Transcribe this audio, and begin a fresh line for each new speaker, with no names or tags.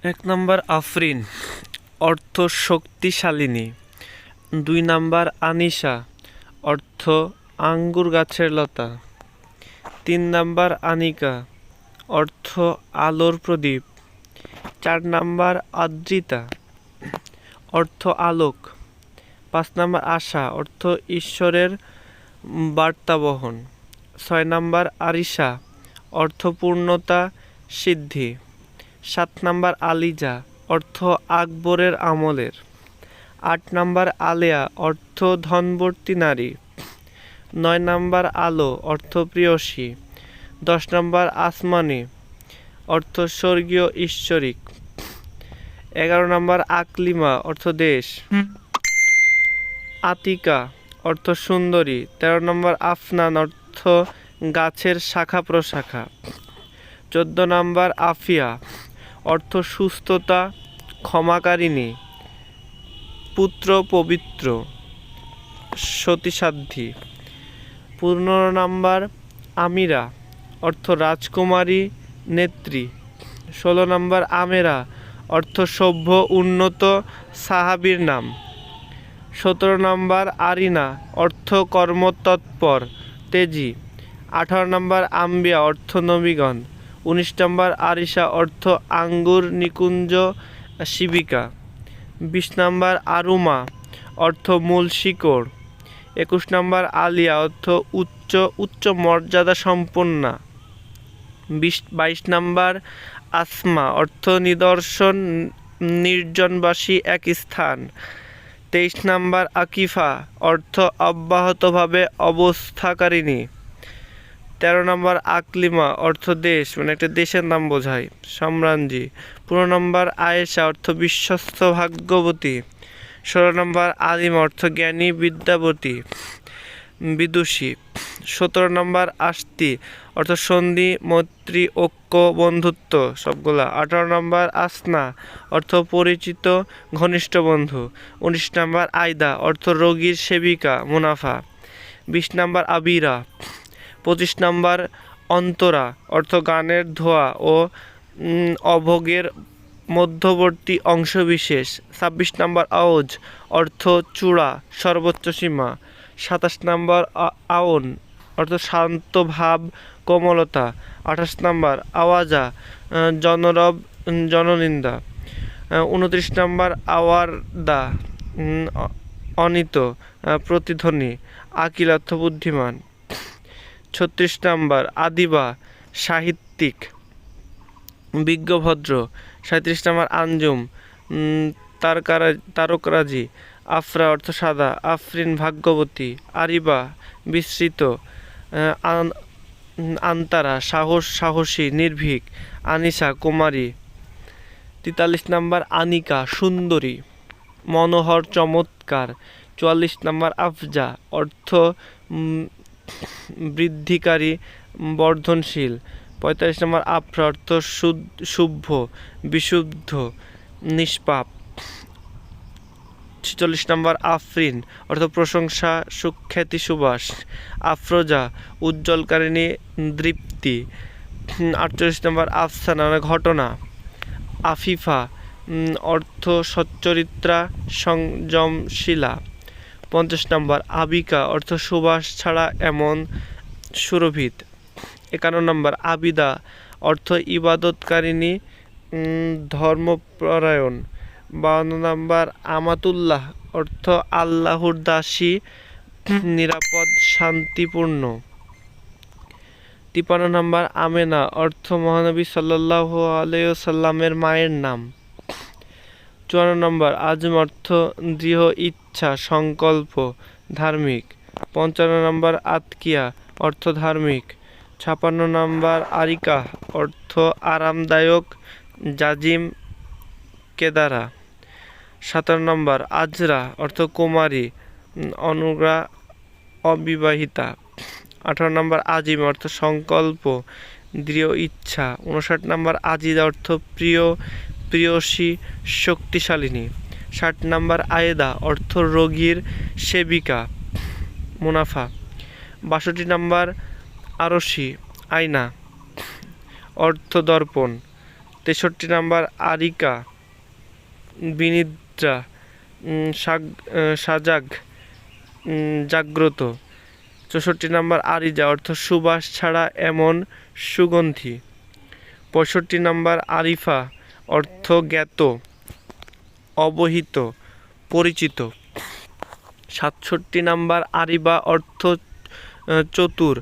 এক নাম্বার আফরিন, অর্থ শক্তিশালিনী। 2 নাম্বার আনিশা, অর্থ আঙ্গুর গাছের লতা। 3 নাম্বার আনিকা, অর্থ আলোর প্রদীপ। 4 নাম্বার আদ্রিতা, অর্থ আলোক। 5 নাম্বার আশা, অর্থ ঈশ্বরের বার্তাবহন। 6 নাম্বার আরিশা, অর্থ পূর্ণতা সিদ্ধি। 7 নাম্বার আলিজা, অর্থ আকবরের আমলের। 8 নাম্বার আলেয়া, অর্থ ধনবর্তী নারী। 9 নাম্বার আলো, অর্থ প্রিয়সী। 10 নাম্বার আসমানি, অর্থ স্বর্গীয় ঈশ্বরিক। 11 নাম্বার আকলিমা, অর্থ দেশ। আতিকা, অর্থ সুন্দরী। 13 নম্বর আফনান, অর্থ গাছের শাখা প্রশাখা। 14 নাম্বার আফিয়া, অর্থ সুস্থতা ক্ষমাকারিণী। পুত্র পবিত্র সতীসাধ্যী। 15 নাম্বার আমিরা, অর্থ রাজকুমারী নেত্রী। 16 নাম্বার আমেরা, অর্থ সভ্য উন্নত সাহাবীর নাম। 17 নাম্বার আরিনা, অর্থ কর্মতৎপর তেজি। 18 নাম্বার আম্বিয়া, অর্থ নবীগণ। 19 নাম্বার আরিশা, অর্থ আঙ্গুর নিকুঞ্জ শিবিকা। 20 নাম্বার আরুমা, অর্থ মূল শিকড়। 21 নাম্বার আলিয়া, অর্থ উচ্চ মর্যাদা সম্পন্না। 22 নাম্বার আসমা, অর্থ নিদর্শন নির্জনবাসী এক স্থান। 23 নাম্বার আকিফা, অর্থ অব্যাহতভাবে অবস্থাকারিণী। 13 নম্বর আকলিমা, অর্থ দেশ, মানে একটা দেশের নাম বোঝায়, সম্রাঞ্জি। 15 নম্বর আয়েশা, অর্থ বিশ্বস্ত ভাগ্যবতী। 16 নম্বর আলিমা, অর্থ জ্ঞানী বিদ্যাবতী বিদুষী। 17 নম্বর আস্তি, অর্থ সন্ধি মৈত্রী ঐক্য বন্ধুত্ব সবগুলা। 18 নম্বর আসনা, অর্থ পরিচিত ঘনিষ্ঠ বন্ধু। 19 নম্বর আয়দা, অর্থ রোগীর সেবিকা মুনাফা। 20 নম্বর আবিরা। 25 নম্বর অন্তরা, অর্থ গানের ধোয়া ও অভোগের মধ্যবর্তী অংশবিশেষ। 26 নম্বর আওজ, অর্থ চূড়া সর্বোচ্চ সীমা। 27 নম্বর আওন, অর্থ শান্ত ভাব কোমলতা। 28 নম্বর আওয়াজা, জনরব জননিন্দা। 29 নম্বর আওয়ারদা, অনিত প্রতিধ্বনি। আকিল, অর্থ বুদ্ধিমান। 36 নম্বর আদিবা, সাহিত্যিক বিজ্ঞভদ্র। 37 নম্বর আঞ্জুম, তারকরাজি। আফরা, অর্থ সাদা। আফরিন, ভাগ্যবতী। আরিবা, বিস্তৃত। আন্তারা, সাহসী নির্ভীক। আনিসা, কুমারী। 43 নম্বর আনিকা, সুন্দরী মনোহর চমৎকার। 44 নম্বর আফজা, অর্থ বৃদ্ধিকারী বর্ধনশীল। 45 নম্বর আফরা, অর্থ শুভ্র বিশুদ্ধ নিষ্পাপ। 46 নম্বর আফরিন, অর্থ প্রশংসা সুখ্যাতি সুবাস। আফরোজা, উজ্জ্বলকারিণী দৃপ্তি। 48 নম্বর আফসানা, ঘটনা। আফিফা, অর্থ সচ্চরিত্রা সংযমশীলা। 50 নম্বর আবিকা, অর্থ সুবাস ছাড়া এমন সুরভিত। 51 নম্বর আবিদা, অর্থ ইবাদতকারিণী ধর্মপরায়ণ। 52 নম্বর আমাতুল্লাহ, অর্থ আল্লাহর দাসী নিরাপদ শান্তিপূর্ণ। 53 নম্বর আমেনা, অর্থ মহানবী সাল্লাল্লাহু আলাইহি ওয়াসাল্লামের মায়ের নাম। 54 নম্বর আজম, অর্থ দৃঢ় ইচ্ছা সংকল্প ধার্মিক। 55 নম্বর আতকিয়া, অর্থ ধার্মিক। 56 নম্বর আরিকা, অর্থ আরামদায়ক জাজিম কেদারা। 57 নম্বর আজরা, অর্থ কুমারী অনুগ্রা অবিবাহিতা। 18 নম্বর আজিম, অর্থ সংকল্প দৃঢ় ইচ্ছা। 59 নম্বর আজিদা, অর্থ প্রিয়সী শক্তিশালিনী। 60 নম্বর আয়েদা, অর্থ রোগীর সেবিকা মুনাফা। 62 নম্বর আরশি, আয়না, অর্থ দর্পণ। 63 নাম্বার আরিকা, বিনিদ্রা, সাজাগ, জাগ্রত। 64 নাম্বার আরিজা অর্থ সুবাস ছাড়া এমন সুগন্ধি। 65 নাম্বার আরিফা অর্থ জ্ঞাত, অবহিত, পরিচিত। 67 নাম্বার আরিবা অর্থ চতুর,